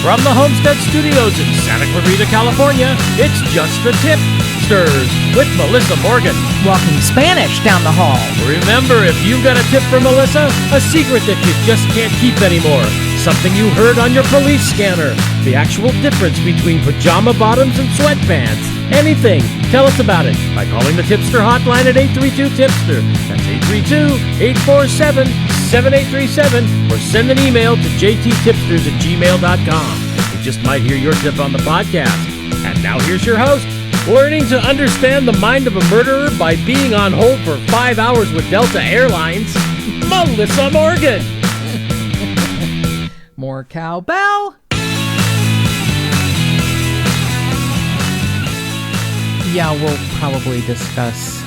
From the Homestead Studios in Santa Clarita, California, it's just the Tip-Sters with Melissa Morgan. Walking Spanish down the hall. Remember, if you've got a tip for Melissa, a secret that you just can't keep anymore, something you heard on your police scanner, the actual difference between pajama bottoms and sweatpants, anything, tell us about it by calling the Tipster hotline at 832-TIPSTER. That's 832-847-7837, or send an email to jttipsters@gmail.com. We just might hear your tip on the podcast. And now here's your host, learning to understand the mind of a murderer by being on hold for 5 hours with Delta Airlines, Melissa Morgan. More cowbell. Yeah, we'll probably discuss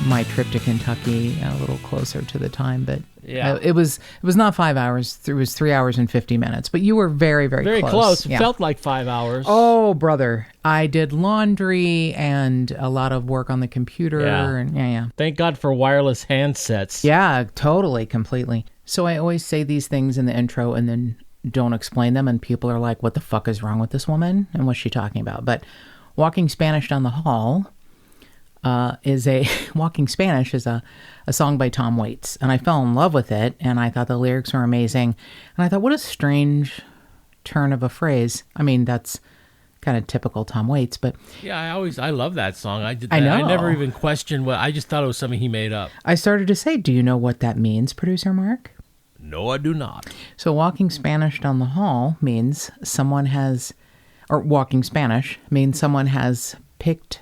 my trip to Kentucky a little closer to the time, but yeah, it was not 5 hours. It was 3 hours and 50 minutes. But you were very, very close. Yeah. Felt like 5 hours. Oh, brother! I did laundry and a lot of work on the computer. Yeah. And Thank God for wireless handsets. Yeah, totally, completely. So I always say these things in the intro and then don't explain them, and people are like, "What the fuck is wrong with this woman? And what's she talking about?" But Walking Spanish Down the Hall Walking Spanish is a song by Tom Waits, and I fell in love with it, and I thought the lyrics were amazing, and I thought, what a strange turn of a phrase. I mean, that's kind of typical Tom Waits, but yeah, I love that song. I know. I never even questioned I just thought it was something he made up. I started to say, do you know what that means, producer Mark? No, I do not. So Walking Spanish Down the Hall means Walking Spanish means someone has picked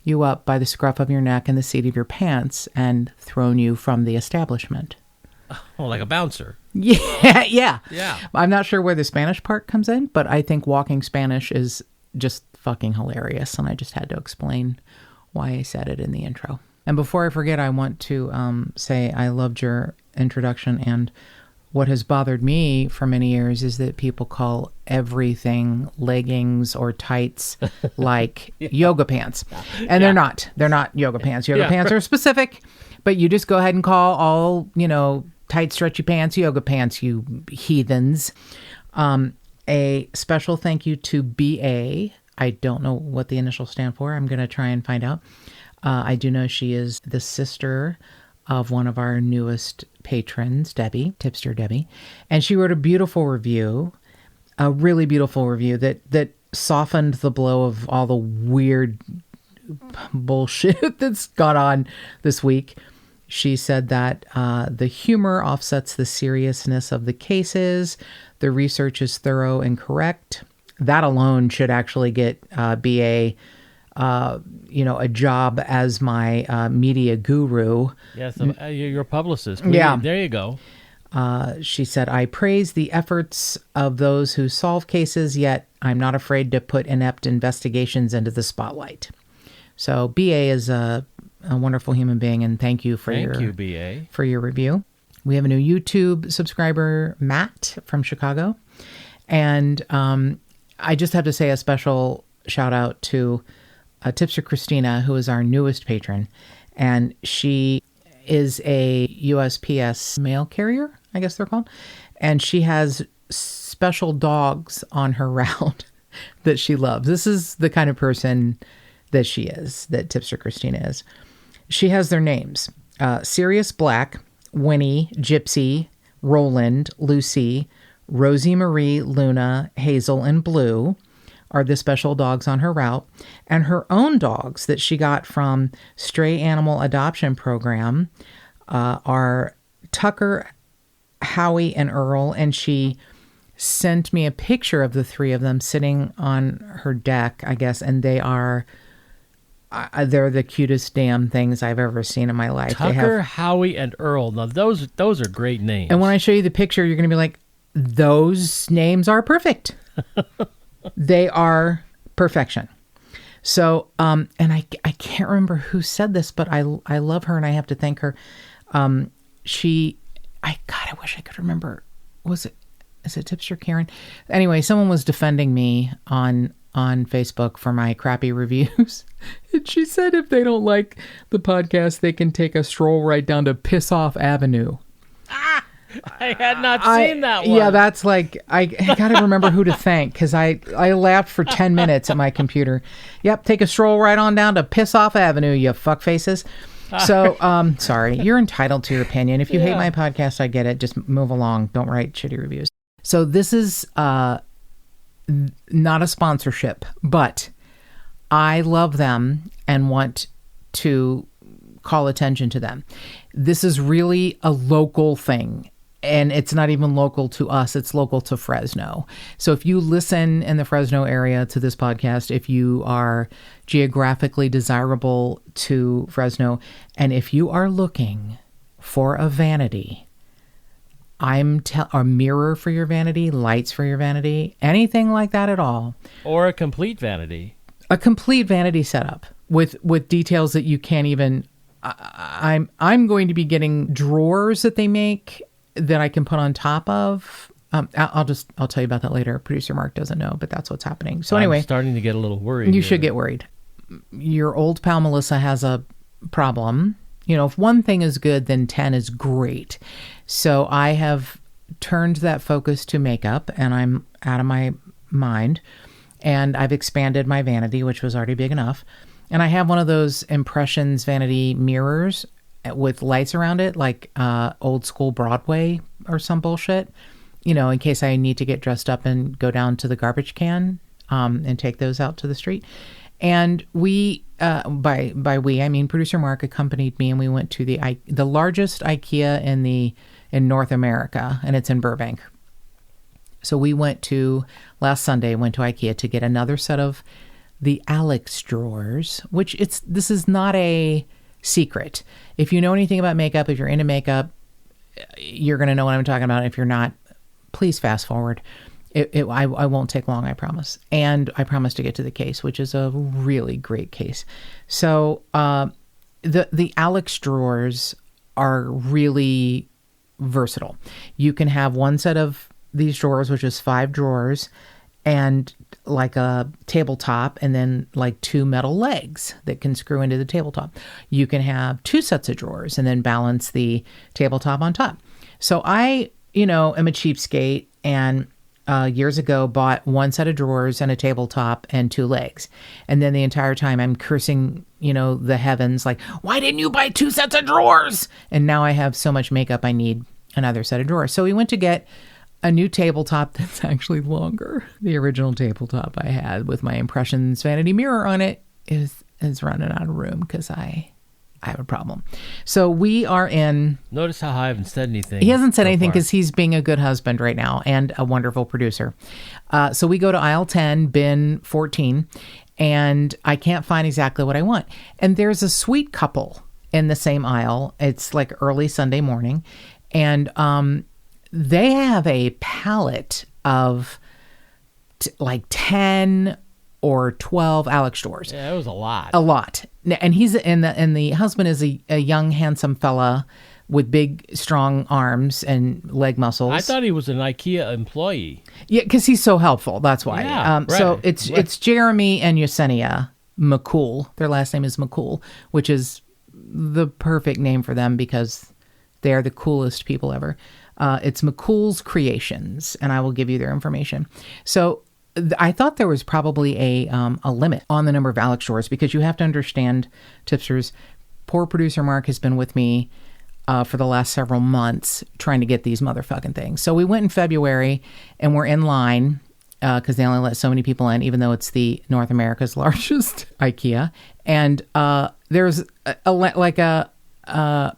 you up by the scruff of your neck and the seat of your pants and thrown you from the establishment. Oh, like a bouncer. Yeah. Yeah. I'm not sure where the Spanish part comes in, but I think Walking Spanish is just fucking hilarious, and I just had to explain why I said it in the intro. And before I forget, I want to say I loved your introduction, and what has bothered me for many years is that people call everything leggings or tights like yoga pants. And they're not. They're not yoga pants. Yoga pants are specific, but you just go ahead and call all, tight, stretchy pants yoga pants, you heathens. A special thank you to BA. I don't know what the initials stand for. I'm going to try and find out. I do know she is the sister of one of our newest patrons, Debbie, Tipster Debbie. And she wrote a beautiful review, a really beautiful review that softened the blow of all the weird bullshit that's gone on this week. She said that the humor offsets the seriousness of the cases. The research is thorough and correct. That alone should actually get BA a job as my media guru. Yes, your publicist. Yeah. There you go. She said, I praise the efforts of those who solve cases, yet I'm not afraid to put inept investigations into the spotlight. So BA is a wonderful human being, and thank you for your review. We have a new YouTube subscriber, Matt from Chicago. And I just have to say a special shout out to Tipster Christina, who is our newest patron, and she is a USPS mail carrier, I guess they're called, and she has special dogs on her route that she loves. This is the kind of person that she is, that Tipster Christina is. She has their names: Sirius Black, Winnie, Gypsy, Roland, Lucy, Rosie Marie, Luna, Hazel, and Blue are the special dogs on her route. And her own dogs that she got from Stray Animal Adoption Program are Tucker, Howie, and Earl. And she sent me a picture of the three of them sitting on her deck, I guess. And they're the cutest damn things I've ever seen in my life. Tucker, Howie, and Earl. Now, those are great names. And when I show you the picture, you're going to be like, those names are perfect. They are perfection. So, and I can't remember who said this, but I love her and I have to thank her. I wish I could remember. Is it Tipster Karen? Anyway, someone was defending me on Facebook for my crappy reviews. And she said if they don't like the podcast, they can take a stroll right down to Piss Off Avenue. I had not seen that one. Yeah, that's like, I got to remember who to thank because I laughed for 10 minutes at my computer. Yep, take a stroll right on down to Piss Off Avenue, you fuckfaces. So, sorry, you're entitled to your opinion. If you hate my podcast, I get it. Just move along. Don't write shitty reviews. So this is not a sponsorship, but I love them and want to call attention to them. This is really a local thing. And it's not even local to us. It's local to Fresno. So if you listen in the Fresno area to this podcast, if you are geographically desirable to Fresno, and if you are looking for a vanity, a mirror for your vanity, lights for your vanity, anything like that at all. Or a complete vanity. A complete vanity setup with details that you can't even... I'm going to be getting drawers that they make that I can put on top of. I'll tell you about that later. Producer Mark doesn't know, but that's what's happening. So anyway, I'm starting to get a little worried. You should get worried. Your old pal Melissa has a problem. You know, if one thing is good, then 10 is great. So I have turned that focus to makeup, and I'm out of my mind. And I've expanded my vanity, which was already big enough. And I have one of those Impressions vanity mirrors with lights around it, like old school Broadway or some bullshit, you know, in case I need to get dressed up and go down to the garbage can and take those out to the street. And we, by we, I mean producer Mark accompanied me, and we went to the largest IKEA in North America, and it's in Burbank. So we last Sunday, went to IKEA to get another set of the Alex drawers, which this is not a secret. If you know anything about makeup, if you're into makeup, you're going to know what I'm talking about. If you're not, please fast forward. I won't take long, I promise. And I promise to get to the case, which is a really great case. So the Alex drawers are really versatile. You can have one set of these drawers, which is 5 drawers, and like a tabletop, and then like 2 metal legs that can screw into the tabletop. You can have 2 sets of drawers and then balance the tabletop on top. So I, am a cheapskate, and years ago bought 1 set of drawers and a tabletop and 2 legs. And then the entire time I'm cursing, the heavens, like, why didn't you buy 2 sets of drawers? And now I have so much makeup, I need another set of drawers. So we went to get a new tabletop that's actually longer. The original tabletop I had with my Impressions vanity mirror on it is running out of room because I have a problem. So we are in... Notice how I haven't said anything. He hasn't said anything because he's being a good husband right now and a wonderful producer. So we go to aisle 10, bin 14, and I can't find exactly what I want. And there's a sweet couple in the same aisle. It's like early Sunday morning. And they have a palette of like 10 or 12 Alex drawers. Yeah, it was a lot. A lot. And the husband is a young, handsome fella with big, strong arms and leg muscles. I thought he was an IKEA employee. Yeah, because he's so helpful. That's why. Yeah, right. So it's Jeremy and Yesenia McCool. Their last name is McCool, which is the perfect name for them because they are the coolest people ever. It's McCool's Creations, and I will give you their information. So I thought there was probably a limit on the number of Alex drawers because you have to understand, Tipsters, poor producer Mark has been with me for the last several months trying to get these motherfucking things. So we went in February, and we're in line because they only let so many people in, even though it's the North America's largest IKEA. And there's a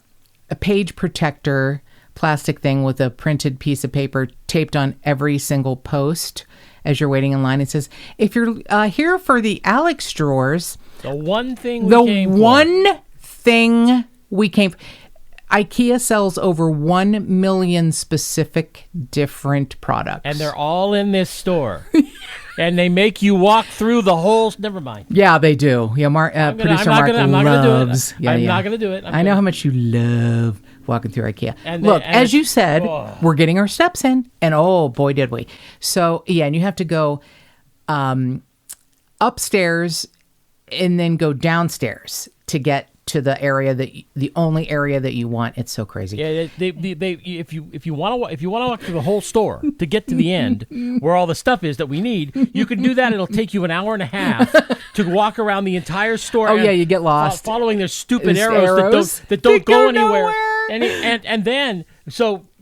page protector plastic thing with a printed piece of paper taped on every single post as you're waiting in line. It says, if you're here for the Alex drawers, the one thing we came for. IKEA sells over 1 million specific different products. And they're all in this store. And they make you walk through the whole... Never mind. Yeah, they do. Yeah, producer Mark loves... I'm not going to do it. I know how much you love walking through IKEA. As you said, we're getting our steps in. And oh, boy, did we. So, yeah, and you have to go upstairs and then go downstairs to get to the area the only area that you want. It's so crazy. Yeah, they if you want to walk through the whole store to get to the end where all the stuff is that we need, you can do that. It'll take you an hour and a half to walk around the entire store. Oh yeah, you get lost following their stupid arrows that don't go anywhere. And then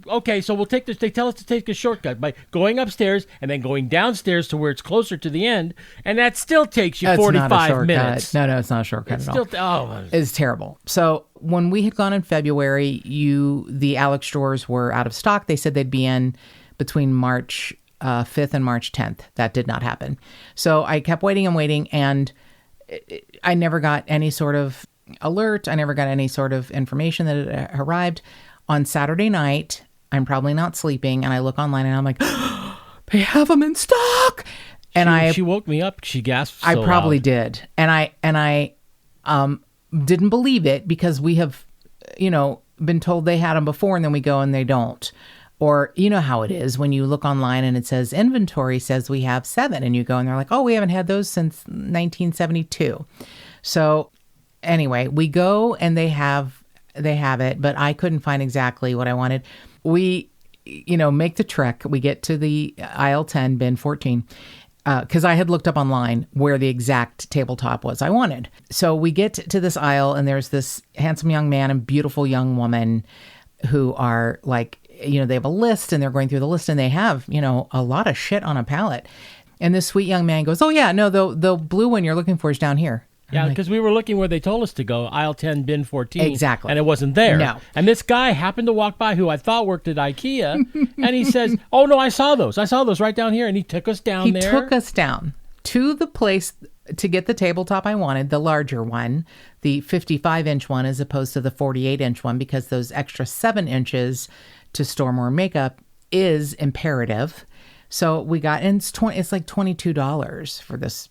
okay, so we'll take this. They tell us to take a shortcut by going upstairs and then going downstairs to where it's closer to the end, and that still takes you 45 minutes. No, it's not a shortcut at all. It's terrible. So when we had gone in February, the Alex stores were out of stock. They said they'd be in between March 5th and March 10th. That did not happen. So I kept waiting and waiting, and I never got any sort of alert. I never got any sort of information that it arrived. On Saturday night, I'm probably not sleeping, and I look online, and I'm like, oh, they have them in stock. And she woke me up. She gasped. So I probably loud. did, and I didn't believe it because we have, been told they had them before, and then we go and they don't. Or you know how it is when you look online and it says inventory says we have 7, and you go and they're like, oh, we haven't had those since 1972. So anyway, we go and they have it, but I couldn't find exactly what I wanted. We, make the trek. We get to the aisle 10, bin 14, because I had looked up online where the exact tabletop was I wanted. So we get to this aisle, and there's this handsome young man and beautiful young woman who are like, they have a list, and they're going through the list, and they have, a lot of shit on a pallet. And this sweet young man goes, oh yeah, no, the blue one you're looking for is down here. Yeah, because we were looking where they told us to go, aisle 10, bin 14. Exactly. And it wasn't there. No. And this guy happened to walk by who I thought worked at IKEA, and he says, oh, no, I saw those. I saw those right down here. And he took us down there. He took us down to the place to get the tabletop I wanted, the larger one, the 55-inch one as opposed to the 48-inch one, because those extra 7 inches to store more makeup is imperative. So we got, and it's like $22 for this,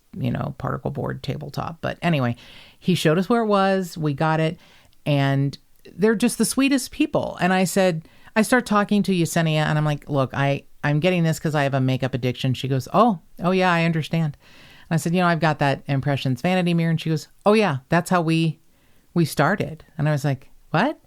particle board tabletop. But anyway, he showed us where it was. We got it, and they're just the sweetest people. And I start talking to Yesenia, and I'm like, look, I'm getting this because I have a makeup addiction. She goes, oh yeah, I understand. And I said, I've got that Impressions vanity mirror. And she goes, oh yeah, that's how we started. And I was like, what?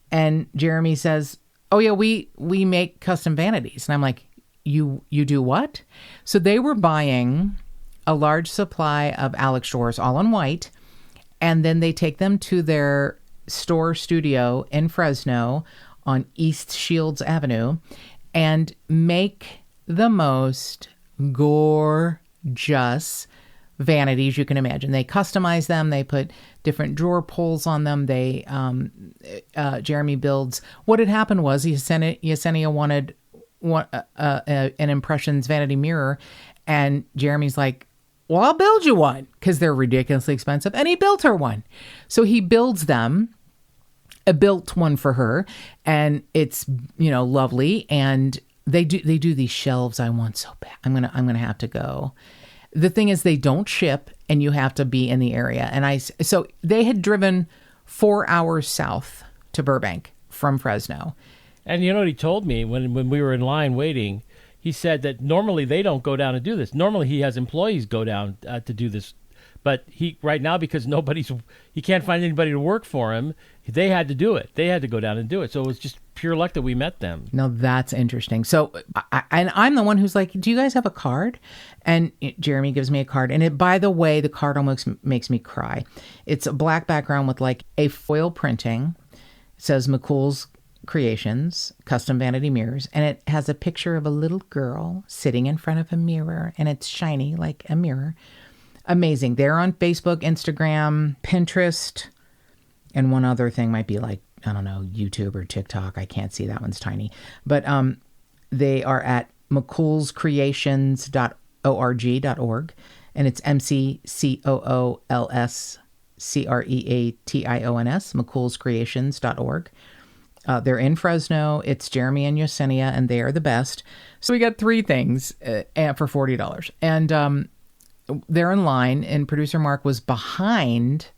And Jeremy says, oh yeah, we make custom vanities. And I'm like, you do what? So they were buying a large supply of Alex stores, all in white, and then they take them to their store studio in Fresno on East Shields Avenue and make the most gorgeous vanities you can imagine. They customize them. They put different drawer pulls on them. They Jeremy builds. What had happened was Yesenia wanted an Impressions vanity mirror, and Jeremy's like, well, I'll build you one, because they're ridiculously expensive, and he built her one. So he builds them, built one for her, and it's lovely, and they do these shelves I want so bad. I'm gonna have to go. The thing is, they don't ship, and you have to be in the area. And so they had driven 4 hours south to Burbank from Fresno. And you know what he told me when we were in line waiting? He said that normally they don't go down and do this. Normally he has employees go down to do this. But right now, because he can't find anybody to work for him, they had to do it. They had to go down and do it. So it was just pure luck that we met them. No, that's interesting. So I'm the one who's like, do you guys have a card? And Jeremy gives me a card. And by the way, the card almost makes me cry. It's a black background with like a foil printing. It says McCool's Creations, custom vanity mirrors, and it has a picture of a little girl sitting in front of a mirror, and it's shiny like a mirror. Amazing. They're on Facebook, Instagram, Pinterest, and one other thing might be like, I don't know, YouTube or TikTok. I can't see, that one's tiny. But they are at mccoolscreations.org, and it's McCoolsCreations, mccoolscreations.org. They're in Fresno. It's Jeremy and Yesenia, and they are the best. So we got 3 things for $40. And they're in line, and producer Mark was behind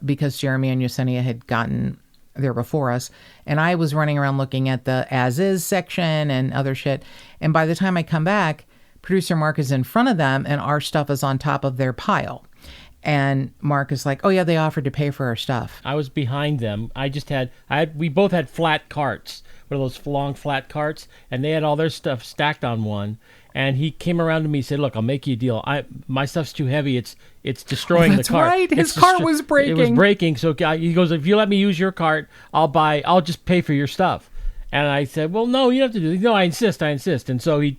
because Jeremy and Yesenia had gotten there before us. And I was running around looking at the as-is section and other shit. And by the time I come back, producer Mark is in front of them, and our stuff is on top of their pile. And Mark is like, oh yeah, they offered to pay for our stuff. I was behind them. We both had flat carts, one of those long flat carts, and they had all their stuff stacked on one. And he came around to me and said, look, I'll make you a deal. My stuff's too heavy. It's destroying the cart. That's right. His cart was breaking. It was breaking. So he goes, if you let me use your cart, I'll just pay for your stuff. And I said, well, no, you don't have to do this. No, I insist. And so he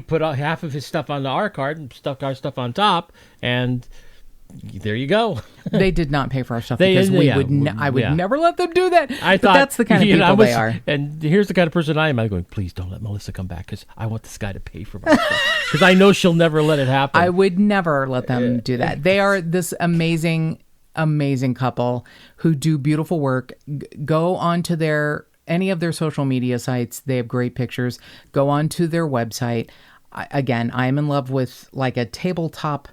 put out half of his stuff onto our cart and stuck our stuff on top. And there you go. They did not pay for our stuff because I would never let them do that. I thought that's the kind of people they are. And here's the kind of person I am. I'm going, please don't let Melissa come back because I want this guy to pay for my stuff because I know she'll never let it happen. I would never let them do that. They are this amazing, amazing couple who do beautiful work. Go onto any of their social media sites. They have great pictures. Go onto their website. Again, I'm in love with like a tabletop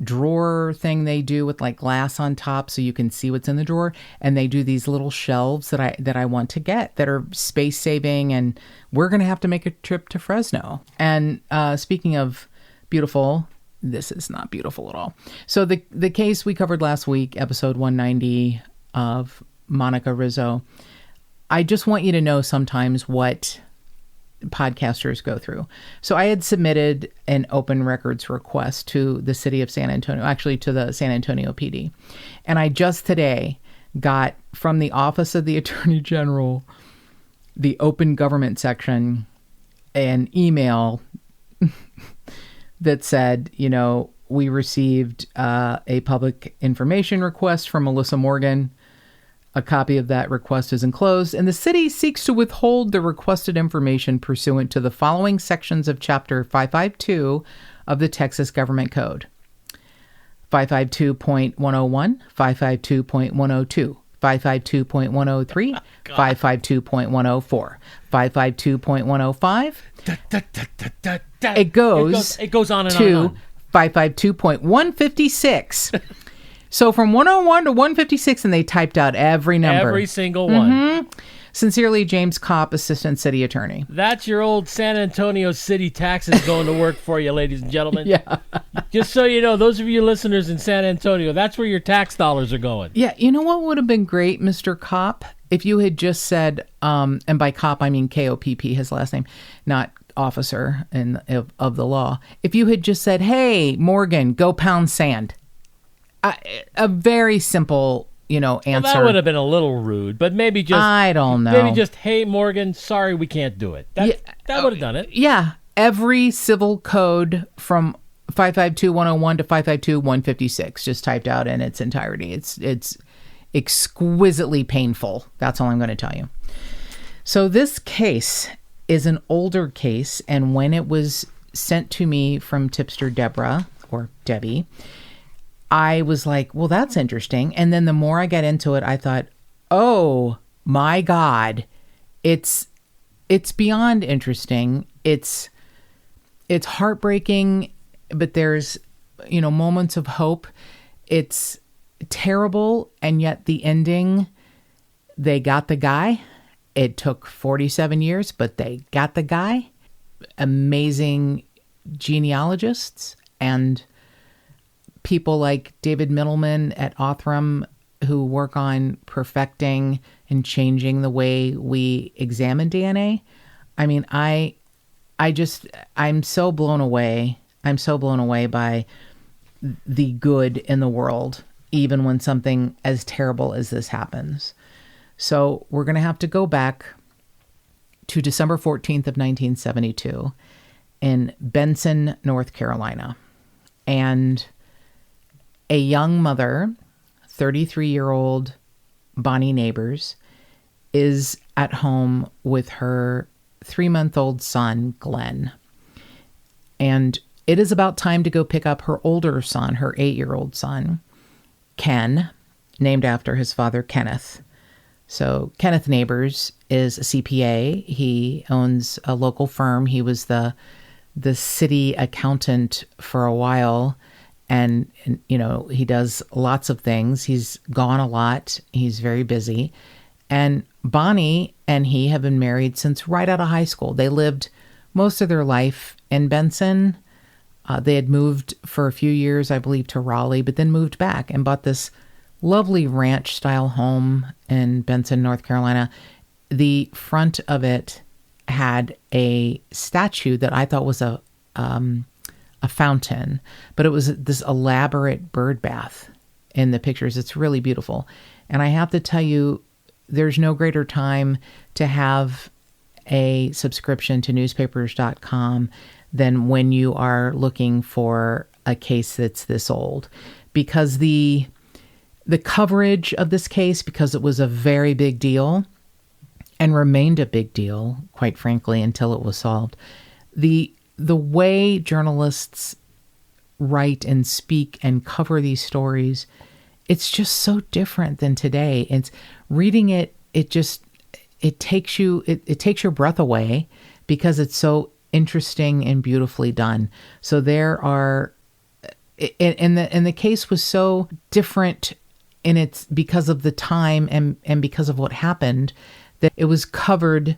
drawer thing they do with like glass on top so you can see what's in the drawer, and they do these little shelves that I want to get that are space saving, and we're going to have to make a trip to Fresno. And speaking of beautiful, this is not beautiful at all. So the case we covered last week, episode 190 of Monica Rizzo, I just want you to know sometimes what podcasters go through. So I had submitted an open records request to the city of San Antonio, actually to the San Antonio PD. And I just today got from the Office of the Attorney General, the open government section, an email that said, we received a public information request from Melissa Morgan. A copy of that request is enclosed, and the city seeks to withhold the requested information pursuant to the following sections of Chapter 552 of the Texas Government Code. 552.101, 552.102, 552.103, 552.104, 552.105. It goes on and to 552.156. So from 101 to 156, and they typed out every number. Every single one. Mm-hmm. Sincerely, James Kopp, Assistant City Attorney. That's your old San Antonio city taxes going to work for you, ladies and gentlemen. Yeah. Just so you know, those of you listeners in San Antonio, that's where your tax dollars are going. Yeah. You know what would have been great, Mr. Kopp? If you had just said, and by Kopp, I mean K-O-P-P, his last name, not officer of the law. If you had just said, hey, Morgan, go pound sand. A very simple, answer. Well, that would have been a little rude, but maybe just... I don't know. Maybe just, hey, Morgan, sorry, we can't do it. That would have done it. Yeah. Every civil code from 552.101 to 552.156 just typed out in its entirety. It's exquisitely painful. That's all I'm going to tell you. So this case is an older case, and when it was sent to me from tipster Deborah, or Debbie, I was like, well, that's interesting. And then the more I got into it, I thought, oh my God, it's beyond interesting. It's heartbreaking, but there's, moments of hope. It's terrible. And yet the ending, they got the guy. It took 47 years, but they got the guy. Amazing genealogists and people like David Middleman at Othram who work on perfecting and changing the way we examine DNA. I mean, I'm so blown away. I'm so blown away by the good in the world, even when something as terrible as this happens. So we're going to have to go back to December 14th of 1972 in Benson, North Carolina. And a young mother, 33-year-old Bonnie Neighbors, is at home with her 3-month-old son, Glen. And it is about time to go pick up her older son, her 8-year-old son, Ken, named after his father, Kenneth. So Kenneth Neighbors is a CPA. He owns a local firm. He was the city accountant for a while. And, he does lots of things. He's gone a lot. He's very busy. And Bonnie and he have been married since right out of high school. They lived most of their life in Benson. They had moved for a few years, I believe, to Raleigh, but then moved back and bought this lovely ranch-style home in Benson, North Carolina. The front of it had a statue that I thought was a fountain, but it was this elaborate bird bath in the pictures. It's really beautiful. And I have to tell you, there's no greater time to have a subscription to newspapers.com than when you are looking for a case that's this old, because the coverage of this case, because it was a very big deal and remained a big deal, quite frankly, until it was solved. The way journalists write and speak and cover these stories, it's just so different than today. It's reading it, it takes your breath away because it's so interesting and beautifully done. So there are, and the case was so different in its, because of the time and because of what happened, that it was covered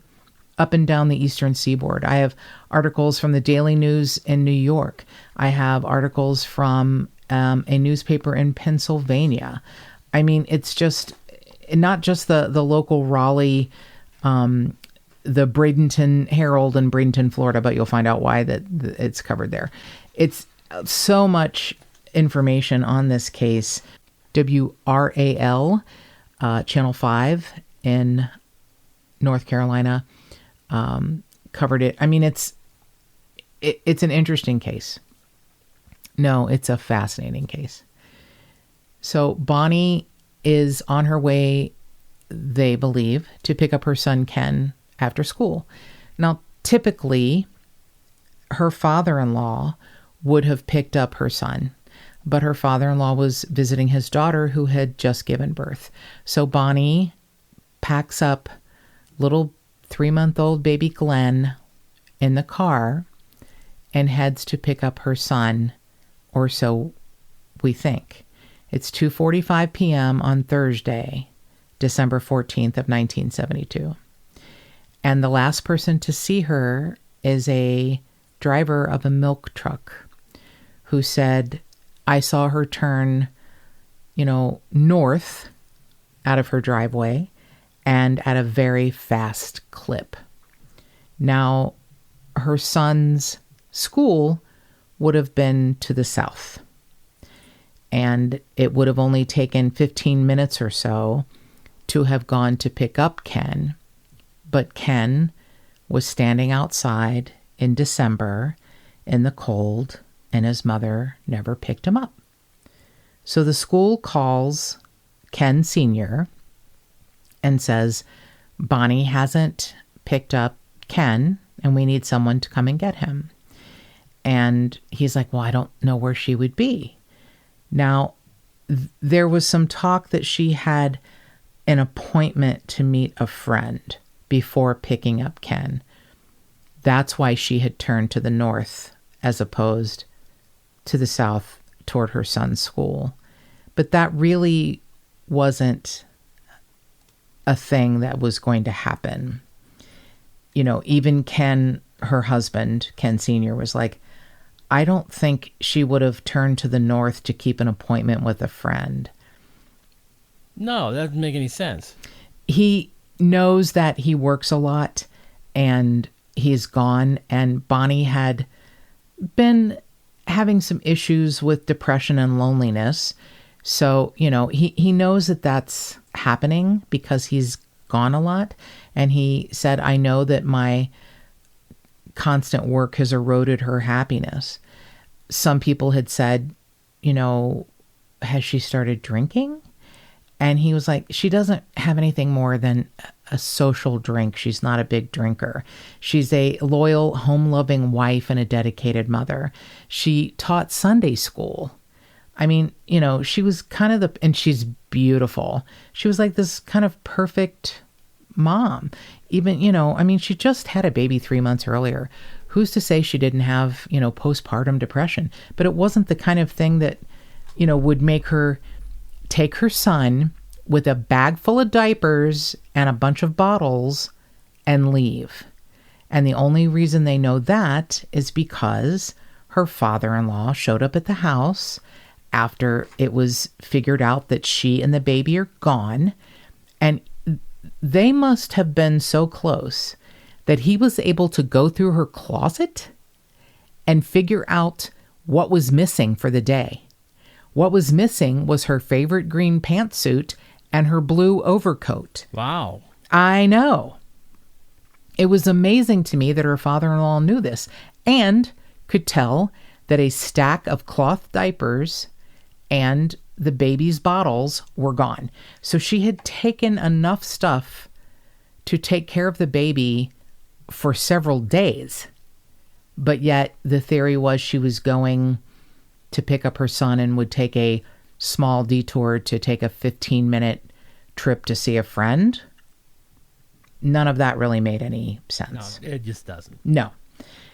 up and down the Eastern Seaboard. I have articles from the Daily News in New York. I have articles from a newspaper in Pennsylvania. I mean, it's just not just the local Raleigh, the Bradenton Herald in Bradenton, Florida, but you'll find out why that it's covered there. It's so much information on this case. WRAL, Channel 5 in North Carolina, covered it. I mean, it's an interesting case. No, it's a fascinating case. So Bonnie is on her way, they believe, to pick up her son Ken after school. Now, typically, her father-in-law would have picked up her son, but her father-in-law was visiting his daughter who had just given birth. So Bonnie packs up little 3-month-old baby Glen in the car and heads to pick up her son, or so we think. It's 2:45 p.m. on Thursday, December 14th of 1972. And the last person to see her is a driver of a milk truck who said, I saw her turn, north out of her driveway and at a very fast clip. Now, her son's school would have been to the south, and it would have only taken 15 minutes or so to have gone to pick up Ken, but Ken was standing outside in December in the cold, and his mother never picked him up. So the school calls Ken Sr. and says, Bonnie hasn't picked up Ken, and we need someone to come and get him. And he's like, well, I don't know where she would be. Now, there was some talk that she had an appointment to meet a friend before picking up Ken. That's why she had turned to the north as opposed to the south toward her son's school. But that really wasn't a thing that was going to happen. Even Ken, her husband, Ken Sr., was like, I don't think she would have turned to the north to keep an appointment with a friend. No, that doesn't make any sense. He knows that he works a lot and he's gone, and Bonnie had been having some issues with depression and loneliness. So, he knows that that's happening because he's gone a lot. And he said, I know that my constant work has eroded her happiness. Some people had said, has she started drinking? And he was like, she doesn't have anything more than a social drink. She's not a big drinker. She's a loyal, home-loving wife and a dedicated mother. She taught Sunday school. I mean, she was kind of and she's beautiful. She was like this kind of perfect mom. Even, she just had a baby 3 months earlier. Who's to say she didn't have, postpartum depression? But it wasn't the kind of thing that, would make her take her son with a bag full of diapers and a bunch of bottles and leave. And the only reason they know that is because her father-in-law showed up at the house after it was figured out that she and the baby are gone. And they must have been so close that he was able to go through her closet and figure out what was missing for the day. What was missing was her favorite green pantsuit and her blue overcoat. Wow. I know. It was amazing to me that her father-in-law knew this and could tell that a stack of cloth diapers and the baby's bottles were gone. So she had taken enough stuff to take care of the baby for several days. But yet the theory was she was going to pick up her son and would take a small detour to take a 15-minute trip to see a friend. None of that really made any sense. No, it just doesn't. No.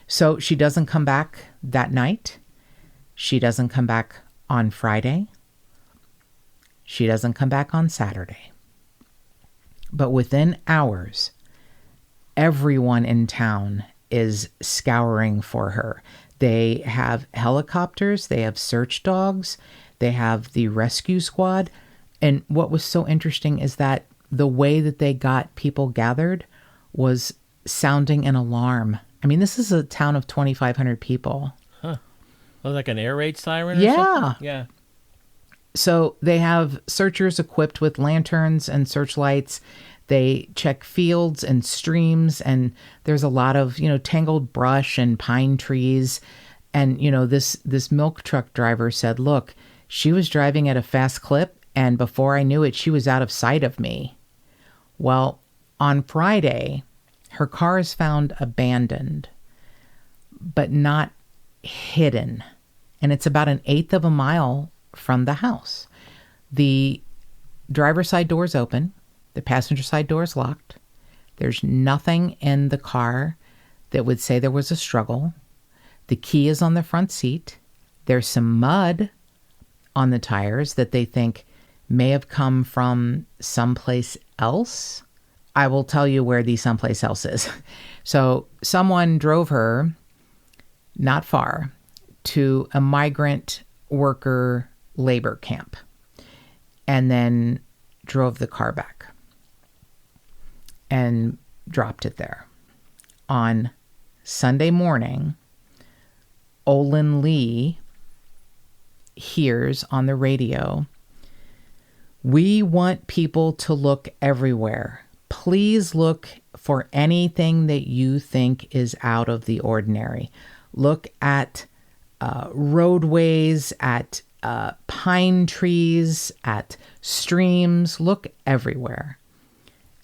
So she doesn't come back that night. She doesn't come back on Friday. She doesn't come back on Saturday. But within hours, everyone in town is scouring for her. They have helicopters, they have search dogs, they have the rescue squad. And what was so interesting is that the way that they got people gathered was sounding an alarm. I mean, this is a town of 2,500 people. Huh. Was like an air raid siren or Yeah. something? Yeah. So they have searchers equipped with lanterns and searchlights. They check fields and streams, and there's a lot of, tangled brush and pine trees. And, this milk truck driver said, look, she was driving at a fast clip, and before I knew it, she was out of sight of me. Well, on Friday, her car is found abandoned, but not hidden. And it's about 1/8 of a mile from the house. The driver's side door is open. The passenger side door is locked. There's nothing in the car that would say there was a struggle. The key is on the front seat. There's some mud on the tires that they think may have come from someplace else. I will tell you where the someplace else is. So someone drove her not far to a migrant worker labor camp and then drove the car back and dropped it there. On Sunday morning, Olin Lee hears on the radio, "We want people to look everywhere. Please look for anything that you think is out of the ordinary. Look at roadways, at pine trees, at streams. Look everywhere."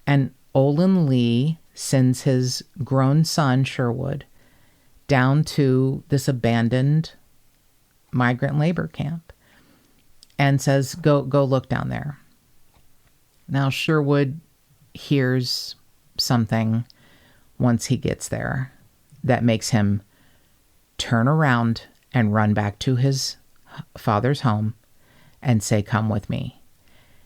And Olin Lee sends his grown son, Sherwood, down to this abandoned migrant labor camp and says, go look down there. Now, Sherwood hears something once he gets there that makes him turn around and run back to his father's home and say, "Come with me."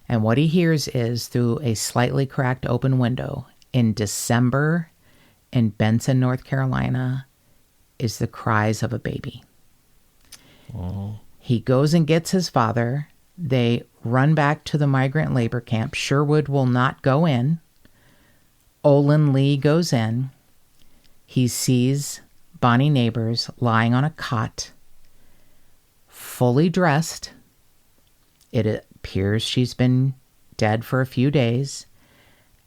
And what he hears is, through a slightly cracked open window in December in Benson, North Carolina, is the cries of a baby. Oh. He goes and gets his father. They run back to the migrant labor camp. Sherwood will not go in. Olin Lee goes in. He sees Bonnie Neighbors lying on a cot, fully dressed. It appears she's been dead for a few days.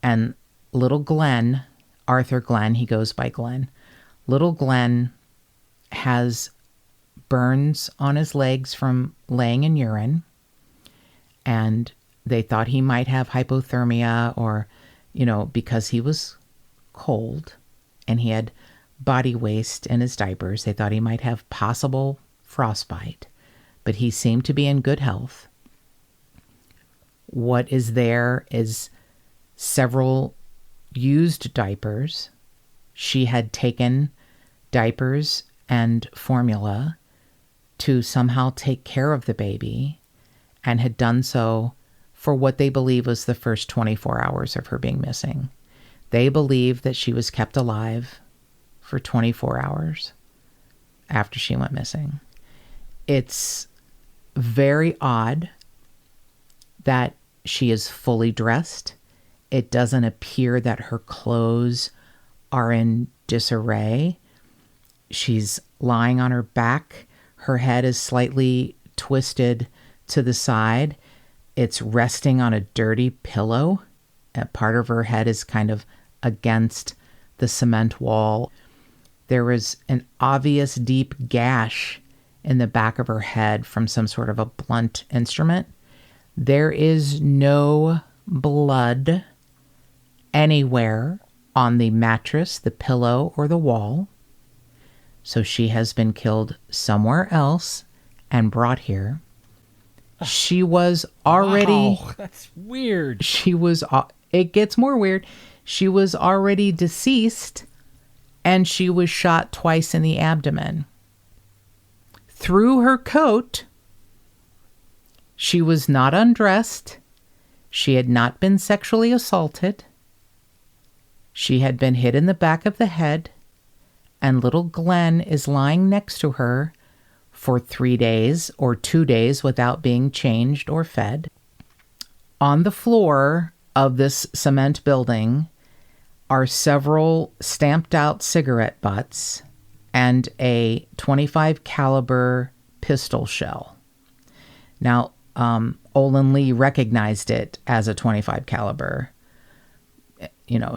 And little Glen, Arthur Glen, he goes by Glen, little Glen has burns on his legs from laying in urine. And they thought he might have hypothermia or, because he was cold and he had body waste in his diapers. They thought he might have possible frostbite, but he seemed to be in good health. What is there is several used diapers. She had taken diapers and formula to somehow take care of the baby and had done so for what they believe was the first 24 hours of her being missing. They believe that she was kept alive for 24 hours after she went missing. It's very odd that she is fully dressed. It doesn't appear that her clothes are in disarray. She's lying on her back. Her head is slightly twisted to the side. It's resting on a dirty pillow. Part of her head is kind of against the cement wall. There is an obvious deep gash in the back of her head from some sort of a blunt instrument. There is no blood anywhere on the mattress, the pillow, or the wall. So she has been killed somewhere else and brought here. She was already... Wow, that's weird. It gets more weird. She was already deceased, and she was shot twice in the abdomen. Through her coat, she was not undressed. She had not been sexually assaulted. She had been hit in the back of the head, and little Glen is lying next to her for 3 days or 2 days without being changed or fed. On the floor of this cement building are several stamped out cigarette butts and a .25 caliber pistol shell. Now, Olin Lee recognized it as a .25 caliber,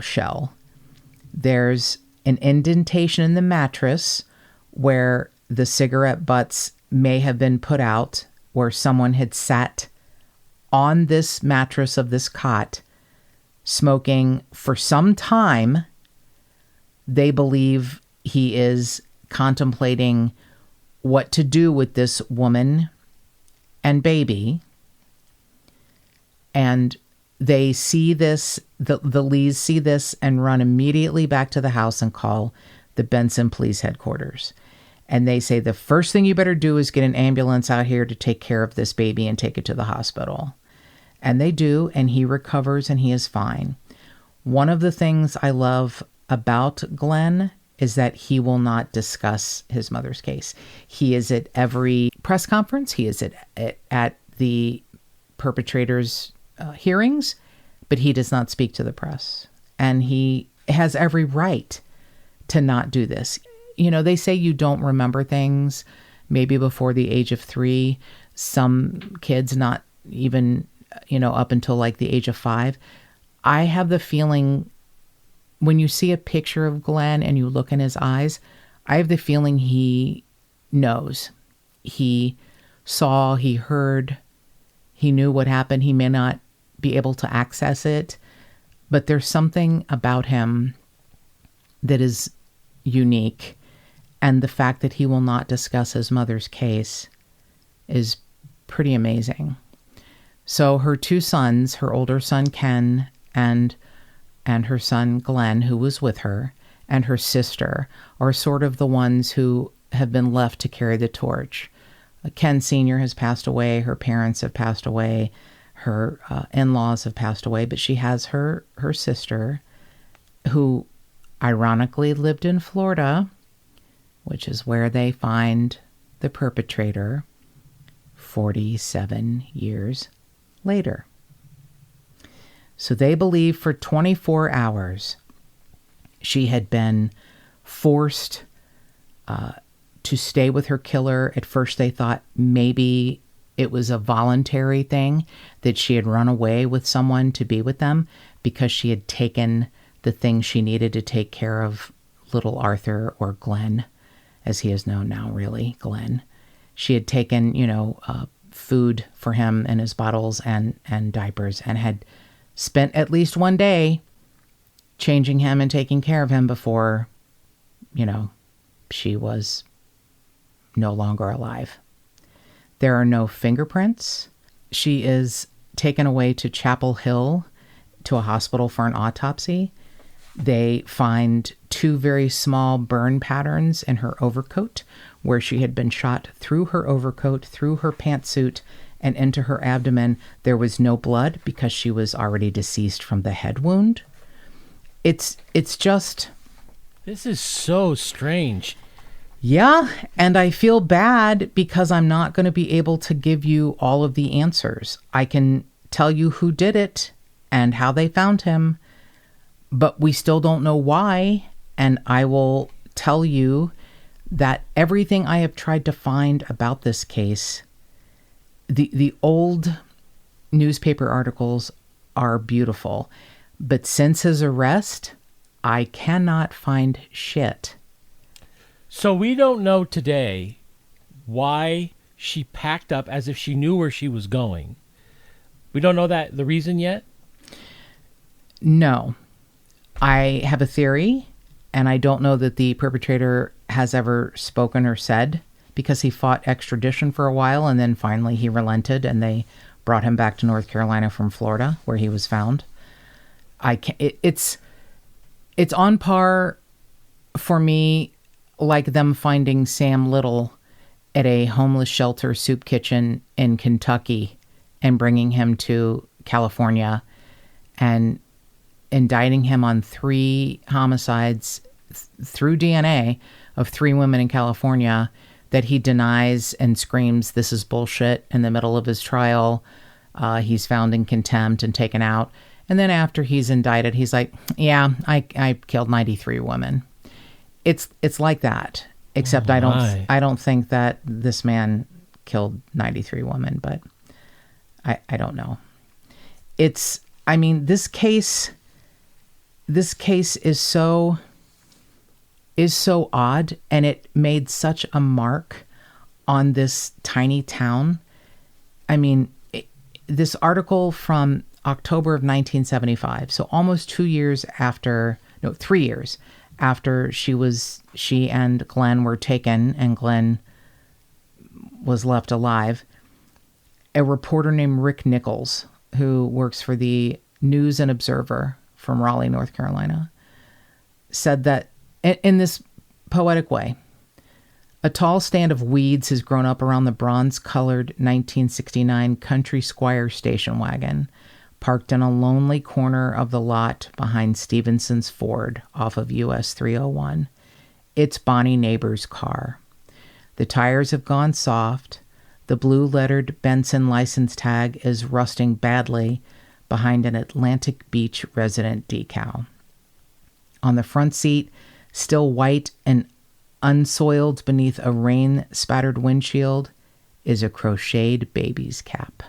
shell. There's an indentation in the mattress where the cigarette butts may have been put out, where someone had sat on this mattress of this cot smoking for some time. They believe he is contemplating what to do with this woman and baby. And they see this, the Lees see this and run immediately back to the house and call the Benson Police Headquarters. And they say, the first thing you better do is get an ambulance out here to take care of this baby and take it to the hospital. And they do, and he recovers and he is fine. One of the things I love about Glen is that he will not discuss his mother's case. He is at every press conference. He is at the perpetrator's hearings, but he does not speak to the press. And he has every right to not do this. They say you don't remember things maybe before the age of 3. Some kids not even, up until like the age of 5. I have the feeling when you see a picture of Glen and you look in his eyes, I have the feeling he knows. He saw, he heard, he knew what happened. He may not be able to access it, but there's something about him that is unique. And the fact that he will not discuss his mother's case is pretty amazing. So her 2 sons, her older son Ken and her son Glen, who was with her, and her sister are sort of the ones who have been left to carry the torch. Ken Sr. has passed away. Her parents have passed away. Her in-laws have passed away. But she has her sister, who ironically lived in Florida, which is where they find the perpetrator 47 years later. So they believe for 24 hours she had been forced to stay with her killer. At first they thought maybe it was a voluntary thing, that she had run away with someone to be with them because she had taken the things she needed to take care of little Arthur, or Glen, as he is known now, really, Glen. She had taken, food for him in his bottles and diapers, and had spent at least one day changing him and taking care of him before, she was no longer alive. There are no fingerprints. She is taken away to Chapel Hill to a hospital for an autopsy. They find 2 very small burn patterns in her overcoat where she had been shot through her overcoat, through her pantsuit, and into her abdomen. There was no blood because she was already deceased from the head wound. It's just... This is so strange. Yeah, and I feel bad because I'm not going to be able to give you all of the answers. I can tell you who did it and how they found him, but we still don't know why. And I will tell you that everything I have tried to find about this case, the old newspaper articles are beautiful, but since his arrest, I cannot find shit. So we don't know today why she packed up as if she knew where she was going. We don't know the reason yet? No. I have a theory, and I don't know that the perpetrator has ever spoken or said, because he fought extradition for a while, and then finally he relented, and they brought him back to North Carolina from Florida, where he was found. It's on par for me, like them finding Sam Little at a homeless shelter soup kitchen in Kentucky and bringing him to California and indicting him on 3 homicides through DNA of 3 women in California that he denies and screams this is bullshit in the middle of his trial. He's found in contempt and taken out. And then after he's indicted, he's like, yeah, I killed 93 women. It's like that, except I don't think that this man killed 93 women, but I don't know. This case is so odd, and it made such a mark on this tiny town. This article from October of 1975, so almost 3 years after she and Glen were taken and Glen was left alive, a reporter named Rick Nichols, who works for the News and Observer from Raleigh, North Carolina, said that in this poetic way, a tall stand of weeds has grown up around the bronze-colored 1969 Country Squire station wagon, parked in a lonely corner of the lot behind Stevenson's Ford off of US 301. It's Bonnie Neighbor's car. The tires have gone soft. The blue-lettered Benson license tag is rusting badly behind an Atlantic Beach resident decal. On the front seat, still white and unsoiled beneath a rain-spattered windshield, is a crocheted baby's cap.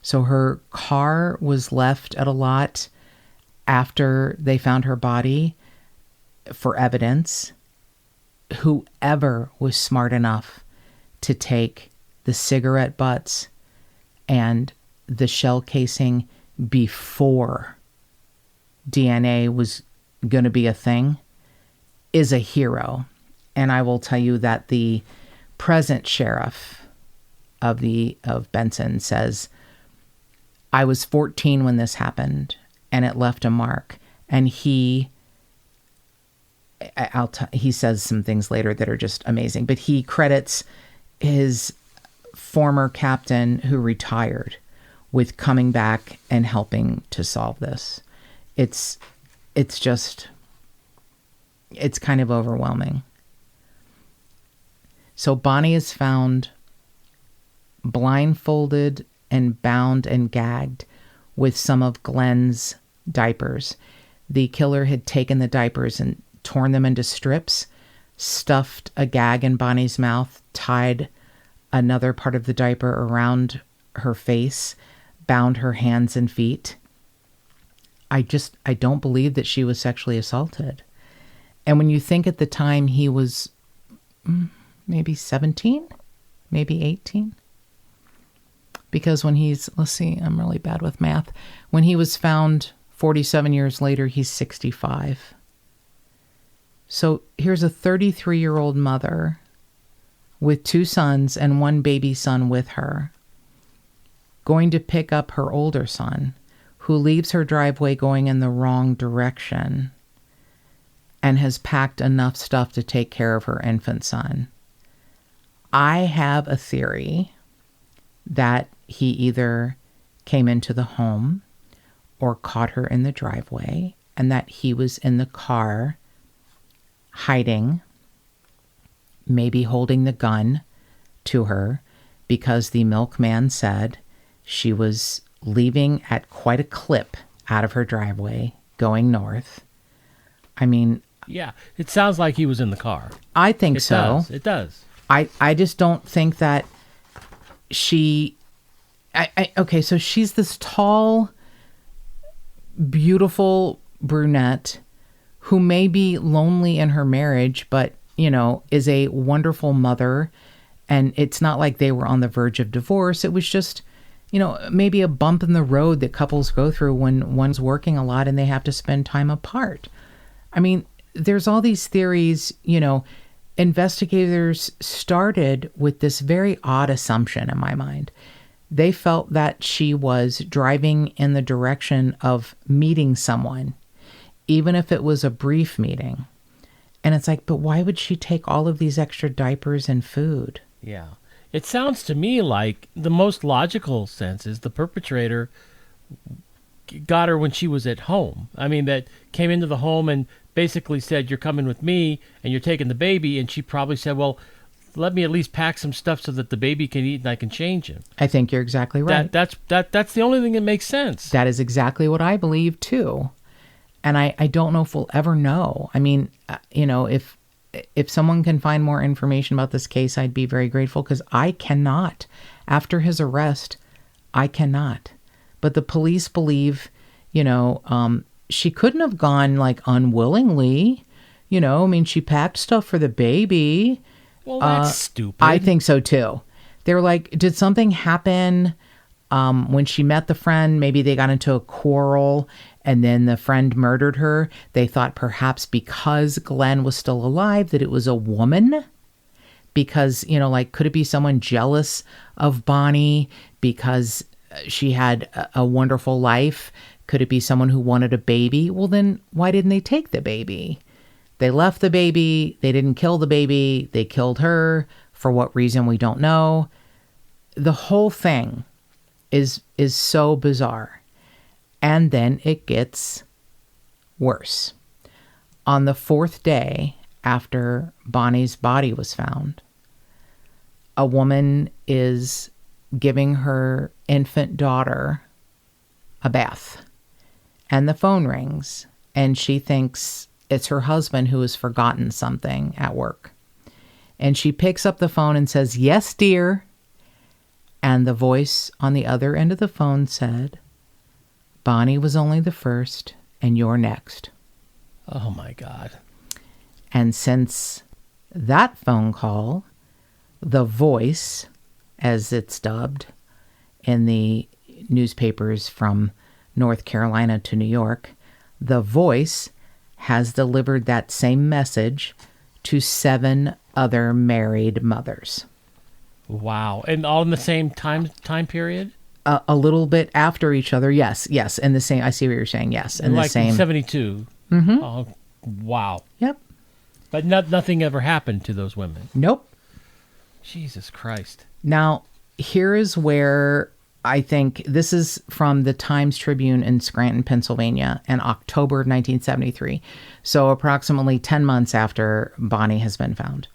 So her car was left at a lot after they found her body for evidence. Whoever was smart enough to take the cigarette butts and the shell casing before DNA was going to be a thing is a hero. And I will tell you that the present sheriff of Benson says, I was 14 when this happened, and it left a mark. And he says some things later that are just amazing, but he credits his former captain who retired with coming back and helping to solve this. It's kind of overwhelming. So Bonnie is found blindfolded and bound and gagged with some of Glen's diapers. The killer had taken the diapers and torn them into strips, stuffed a gag in Bonnie's mouth, tied another part of the diaper around her face, bound her hands and feet. I don't believe that she was sexually assaulted. And when you think at the time he was maybe 17, maybe 18, because when I'm really bad with math. When he was found 47 years later, he's 65. So here's a 33-year-old mother with 2 sons and 1 baby son with her, going to pick up her older son, who leaves her driveway going in the wrong direction and has packed enough stuff to take care of her infant son. I have a theory that he either came into the home or caught her in the driveway, and that he was in the car hiding maybe holding the gun to her because the milkman said she was leaving at quite a clip out of her driveway going north. I mean... Yeah, it sounds like he was in the car. I think so. It does. I just don't think that she... Okay, so she's this tall, beautiful brunette who may be lonely in her marriage, but, is a wonderful mother. And it's not like they were on the verge of divorce. It was just, maybe a bump in the road that couples go through when one's working a lot and they have to spend time apart. I mean, there's all these theories, investigators started with this very odd assumption in my mind. They felt that she was driving in the direction of meeting someone, even if it was a brief meeting. And it's like, but why would she take all of these extra diapers and food? Yeah. It sounds to me like the most logical sense is the perpetrator got her when she was at home. I mean, that came into the home and basically said, you're coming with me and you're taking the baby. And she probably said, well, let me at least pack some stuff so that the baby can eat and I can change him. I think you're exactly right. That's the only thing that makes sense. That is exactly what I believe too. And I don't know if we'll ever know. I mean, if someone can find more information about this case, I'd be very grateful, because I cannot. After his arrest, I cannot. But the police believe, she couldn't have gone like unwillingly. She packed stuff for the baby. Well, that's stupid. I think so too. They were like, did something happen when she met the friend? Maybe they got into a quarrel and then the friend murdered her. They thought perhaps because Glen was still alive that it was a woman. Because, could it be someone jealous of Bonnie because she had a wonderful life? Could it be someone who wanted a baby? Well, then why didn't they take the baby? They left the baby. They didn't kill the baby. They killed her. For what reason, we don't know. The whole thing is so bizarre. And then it gets worse. On the fourth day after Bonnie's body was found, a woman is giving her infant daughter a bath. And the phone rings, and she thinks it's her husband who has forgotten something at work. And she picks up the phone and says, "Yes, dear." And the voice on the other end of the phone said, "Bonnie was only the first, and you're next." Oh, my God. And since that phone call, the voice, as it's dubbed in the newspapers from North Carolina to New York, the voice has delivered that same message to 7 other married mothers. Wow. And all in the same time period? A little bit after each other. Yes. In the same, I see what you're saying. Yes. In like the same. In 72. Mm-hmm. Oh, wow. Yep. But nothing ever happened to those women. Nope. Jesus Christ. Now, here is where I think this is from the Times-Tribune in Scranton, Pennsylvania, in October 1973. So approximately 10 months after Bonnie has been found.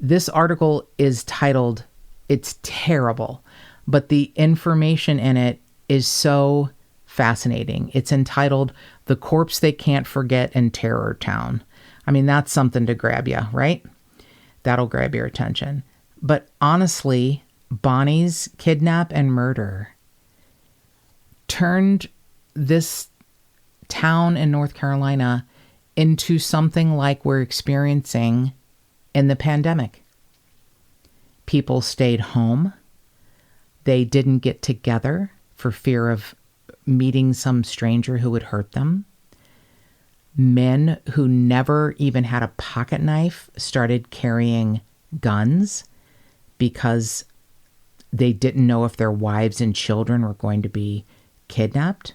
This article is titled, it's terrible, but the information in it is so fascinating. It's entitled, "The Corpse They Can't Forget in Terror Town." I mean, that's something to grab you, right? That'll grab your attention. But honestly, Bonnie's kidnap and murder turned this town in North Carolina into something like we're experiencing in the pandemic. People stayed home. They didn't get together for fear of meeting some stranger who would hurt them. Men who never even had a pocket knife started carrying guns because they didn't know if their wives and children were going to be kidnapped.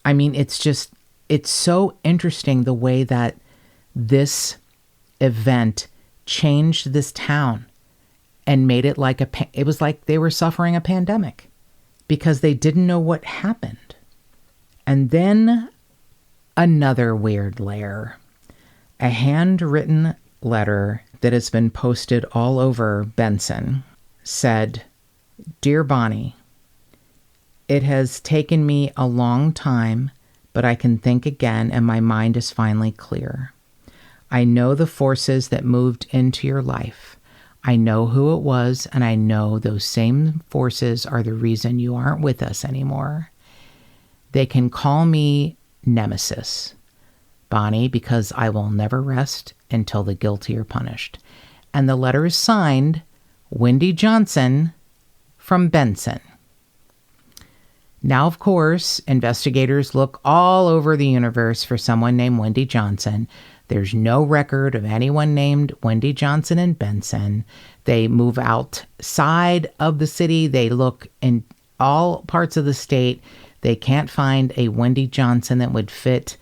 I mean, it's so interesting the way that this event changed this town and made it like it was like they were suffering a pandemic because they didn't know what happened. And then another weird layer, a handwritten letter that has been posted all over Benson said, "Dear Bonnie, it has taken me a long time, but I can think again and my mind is finally clear. I know the forces that moved into your life. I know who it was, and I know those same forces are the reason you aren't with us anymore. They can call me Nemesis, Bonnie, because I will never rest until the guilty are punished." And the letter is signed Wendy Johnson from Benson. Now, of course, investigators look all over the universe for someone named Wendy Johnson. There's no record of anyone named Wendy Johnson in Benson. They move outside of the city. They look in all parts of the state. They can't find a Wendy Johnson that would fit,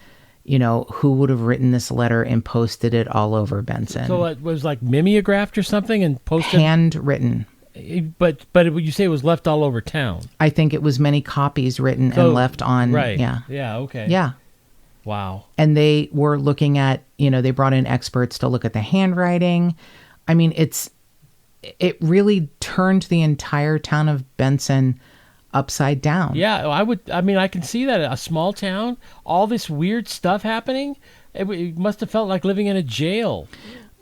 who would have written this letter and posted it all over Benson. So it was like mimeographed or something and posted? Handwritten. But you say it was left all over town? I think it was many copies written and left on. Right. Yeah. Yeah, okay. Yeah. Wow. And they were looking at, they brought in experts to look at the handwriting. I mean, it really turned the entire town of Benson upside down. Yeah, I can see that. A small town, all this weird stuff happening. It must have felt like living in a jail.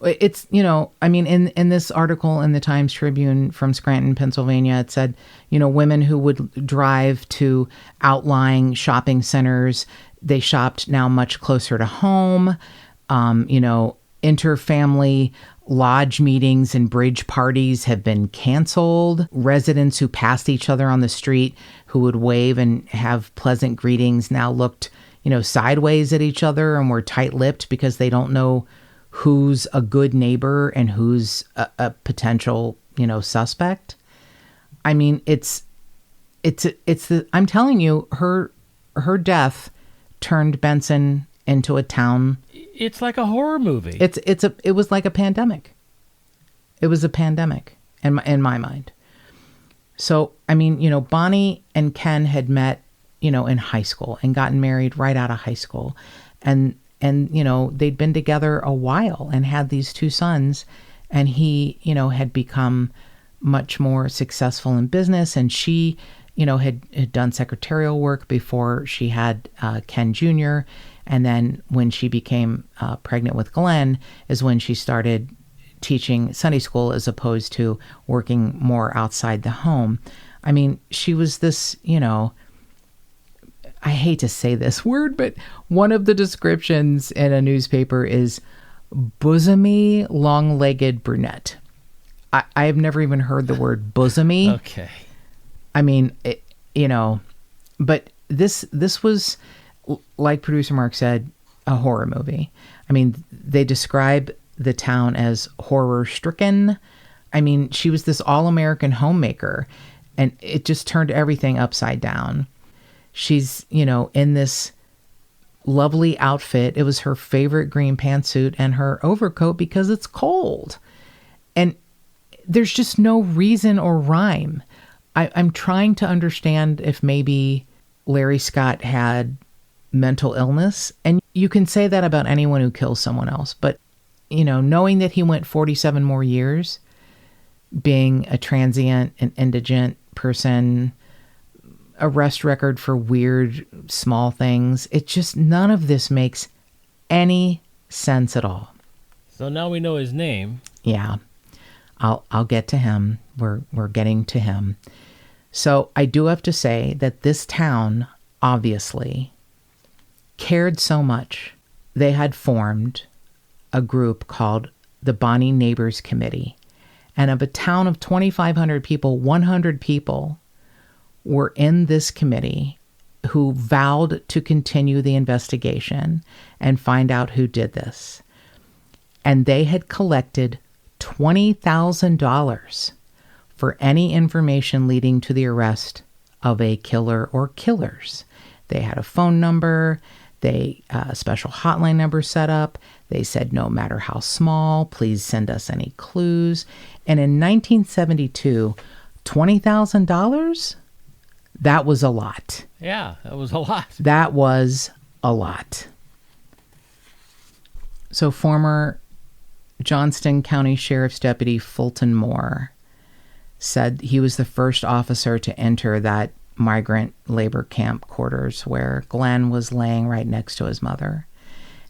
It's, in this article in the Times Tribune from Scranton, Pennsylvania, it said, women who would drive to outlying shopping centers, they shopped now much closer to home. Interfamily lodge meetings and bridge parties have been canceled. Residents who passed each other on the street who would wave and have pleasant greetings now looked, sideways at each other and were tight-lipped because they don't know who's a good neighbor and who's a potential, suspect. I mean, I'm telling you, her death turned Benson into a town. It's like a horror movie. It was like a pandemic. It was a pandemic in my mind. So, Bonnie and Ken had met, in high school and gotten married right out of high school. And they'd been together a while and had these two sons, and he, had become much more successful in business. And she, had done secretarial work before she had Ken Jr. And then when she became pregnant with Glen is when she started teaching Sunday school as opposed to working more outside the home. I mean, she was this, I hate to say this word, but one of the descriptions in a newspaper is bosomy, long-legged brunette. I have never even heard the word bosomy. Okay. I mean, but this was, like producer Mark said, a horror movie. I mean, they describe the town as horror-stricken. I mean, she was this all-American homemaker, and it just turned everything upside down. She's, in this lovely outfit. It was her favorite green pantsuit and her overcoat because it's cold. And there's just no reason or rhyme. I'm trying to understand if maybe Larry Scott had mental illness. And you can say that about anyone who kills someone else. But, knowing that he went 47 more years being a transient and indigent person, arrest record for weird small things. It just, none of this makes any sense at all. So now we know his name. Yeah. I'll get to him. We're getting to him. So I do have to say that this town obviously cared so much. They had formed a group called the Bonnie Neighbors Committee. And of a town of 2,500 people, 100 people were in this committee who vowed to continue the investigation and find out who did this. And they had collected $20,000 for any information leading to the arrest of a killer or killers. They had a phone number, a special hotline number set up. They said, no matter how small, please send us any clues. And in 1972, $20,000? That was a lot. Yeah, that was a lot. That was a lot. So former Johnston County Sheriff's Deputy Fulton Moore said he was the first officer to enter that migrant labor camp quarters where Glen was laying right next to his mother.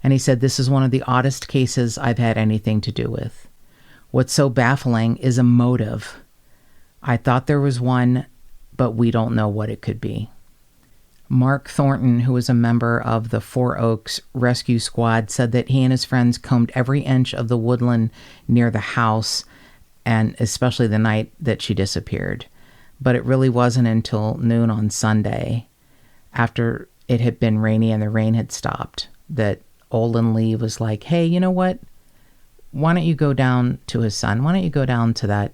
And he said, "This is one of the oddest cases I've had anything to do with. What's so baffling is a motive. I thought there was one, but we don't know what it could be." Mark Thornton, who was a member of the Four Oaks Rescue Squad, said that he and his friends combed every inch of the woodland near the house, and especially the night that she disappeared. But it really wasn't until noon on Sunday, after it had been rainy and the rain had stopped, that Olin Lee was like, "Hey, you know what? Why don't you go down to his son? Why don't you go down to that,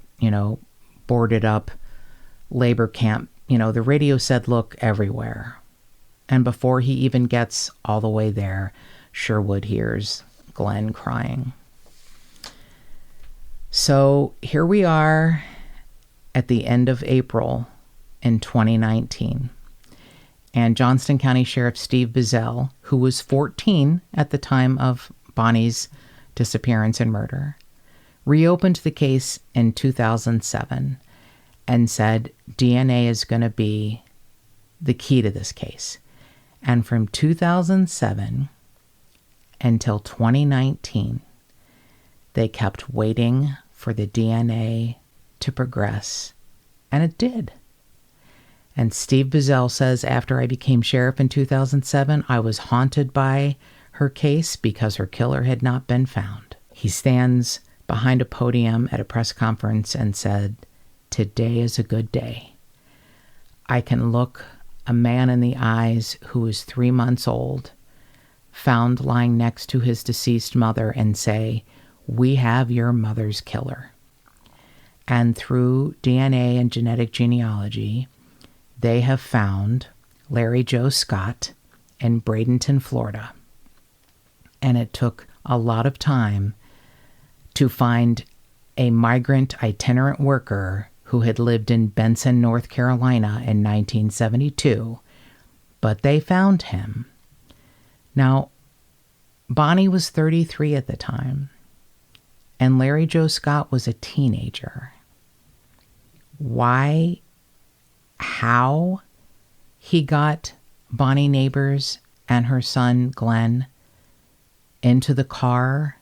boarded up labor camp? The radio said look everywhere." And before he even gets all the way there, Sherwood hears Glen crying. So here we are at the end of April in 2019. And Johnston County Sheriff Steve Bizzell, who was 14 at the time of Bonnie's disappearance and murder, reopened the case in 2007 and said DNA is going to be the key to this case. And from 2007 until 2019, they kept waiting for the DNA to progress, and it did. And Steve Bizzell says, "After I became sheriff in 2007, I was haunted by her case because her killer had not been found." He stands behind a podium at a press conference and said, "Today is a good day. I can look a man in the eyes who is 3 months old, found lying next to his deceased mother, and say, 'We have your mother's killer.' And through DNA and genetic genealogy, they have found Larry Joe Scott in Bradenton, Florida. And it took a lot of time to find a migrant itinerant worker who had lived in Benson, North Carolina in 1972, but they found him. Now, Bonnie was 33 at the time, and Larry Joe Scott was a teenager. Why, how he got Bonnie Neighbors and her son Glen into the car,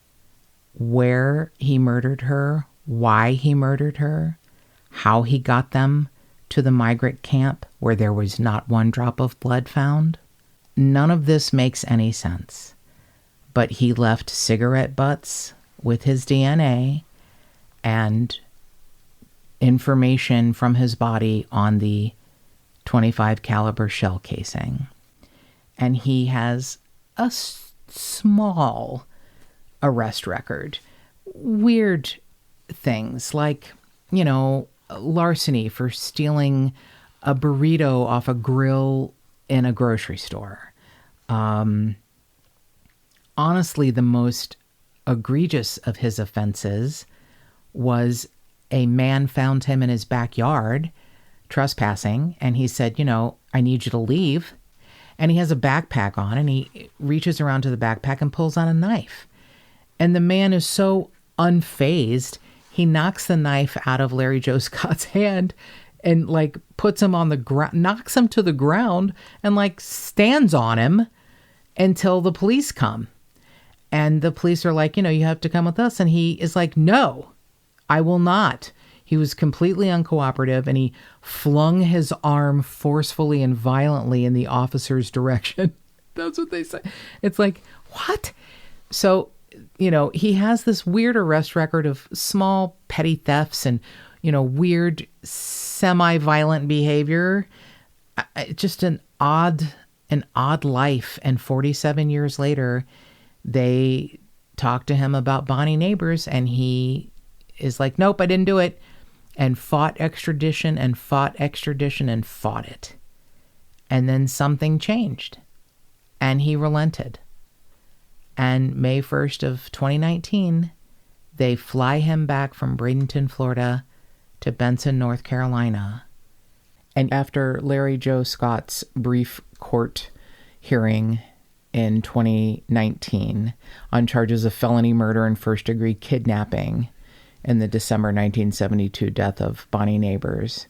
where he murdered her, why he murdered her, how he got them to the migrant camp where there was not one drop of blood found. None of this makes any sense. But he left cigarette butts with his DNA and information from his body on the .25 caliber shell casing. And he has a small arrest record. Weird things like, larceny for stealing a burrito off a grill in a grocery store. Honestly, the most egregious of his offenses was a man found him in his backyard trespassing, and he said, "I need you to leave." And he has a backpack on, and he reaches around to the backpack and pulls out a knife. And the man is so unfazed, he knocks the knife out of Larry Joe Scott's hand and puts him on the ground, knocks him to the ground, and stands on him until the police come. And the police are like, you have to come with us. And he is like, "No, I will not." He was completely uncooperative, and he flung his arm forcefully and violently in the officer's direction. That's what they say. It's like, what? So, he has this weird arrest record of small petty thefts and, weird semi-violent behavior. Just an odd life. And 47 years later, they talked to him about Bonnie Neighbors, and he is like, "Nope, I didn't do it," and fought extradition and fought extradition and fought it. And then something changed, and he relented. And May 1st of 2019, they fly him back from Bradenton, Florida to Benson, North Carolina. And after Larry Joe Scott's brief court hearing in 2019 on charges of felony murder and first-degree kidnapping in the December 1972 death of Bonnie Neighbors.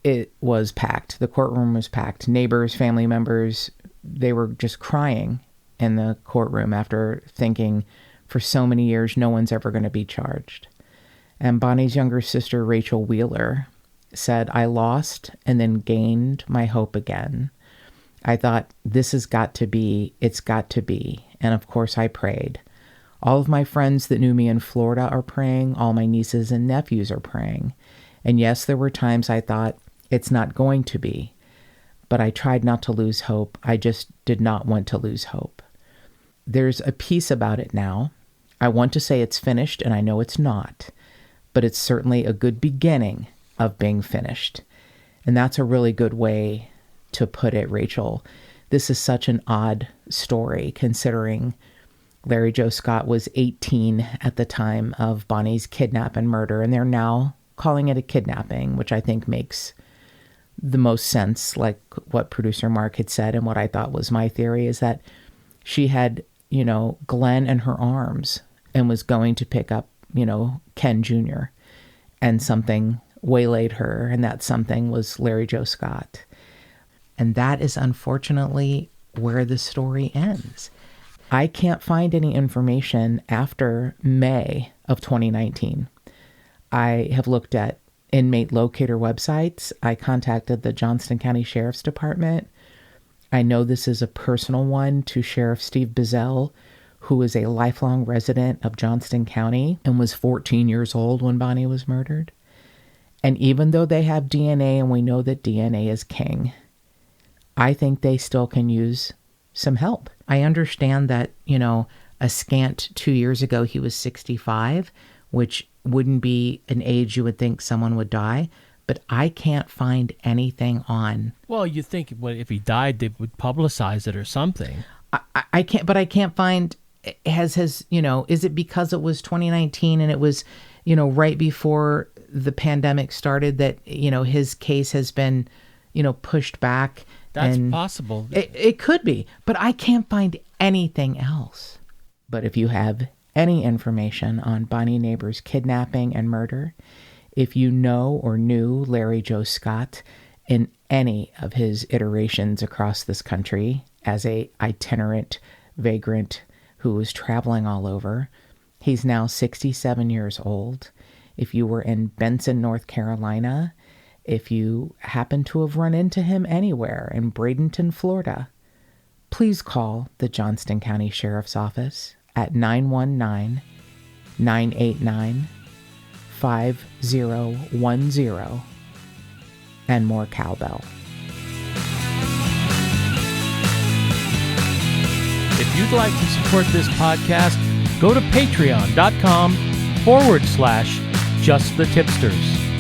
It was packed. The courtroom was packed. Neighbors, family members, they were just crying in the courtroom after thinking for so many years no one's ever going to be charged. And Bonnie's younger sister, Rachel Wheeler, said, "I lost and then gained my hope again. I thought, this has got to be, it's got to be. And of course I prayed. All of my friends that knew me in Florida are praying. All my nieces and nephews are praying. And yes, there were times I thought, it's not going to be. But I tried not to lose hope. I just did not want to lose hope. There's a piece about it now. I want to say it's finished, and I know it's not. But it's certainly a good beginning of being finished. And that's a really good way to put it, Rachel. This is such an odd story, considering Larry Joe Scott was 18 at the time of Bonnie's kidnap and murder, and they're now calling it a kidnapping, which I think makes the most sense, like what producer Mark had said, and what I thought was my theory, is that she had, Glen in her arms and was going to pick up, Ken Jr., and something waylaid her, and that something was Larry Joe Scott. And that is unfortunately where the story ends. I can't find any information after May of 2019. I have looked at inmate locator websites. I contacted the Johnston County Sheriff's Department. I know this is a personal one to Sheriff Steve Bizzell, who is a lifelong resident of Johnston County and was 14 years old when Bonnie was murdered. And even though they have DNA, and we know that DNA is king, I think they still can use some help. I understand that, a scant 2 years ago, he was 65, which wouldn't be an age you would think someone would die, but I can't find anything on. Well, you think if he died, they would publicize it or something. I can't find, is it because it was 2019 and it was, right before the pandemic started that, his case has been, pushed back? That's possible. It could be, but I can't find anything else. But if you have any information on Bonnie Neighbors' kidnapping and murder, if you know or knew Larry Joe Scott in any of his iterations across this country as a itinerant vagrant who was traveling all over, he's now 67 years old. If you were in Benson, North Carolina, if you happen to have run into him anywhere in Bradenton, Florida, please call the Johnston County Sheriff's Office at 919-989-5010 and more cowbell. If you'd like to support this podcast, go to patreon.com/justthetipsters.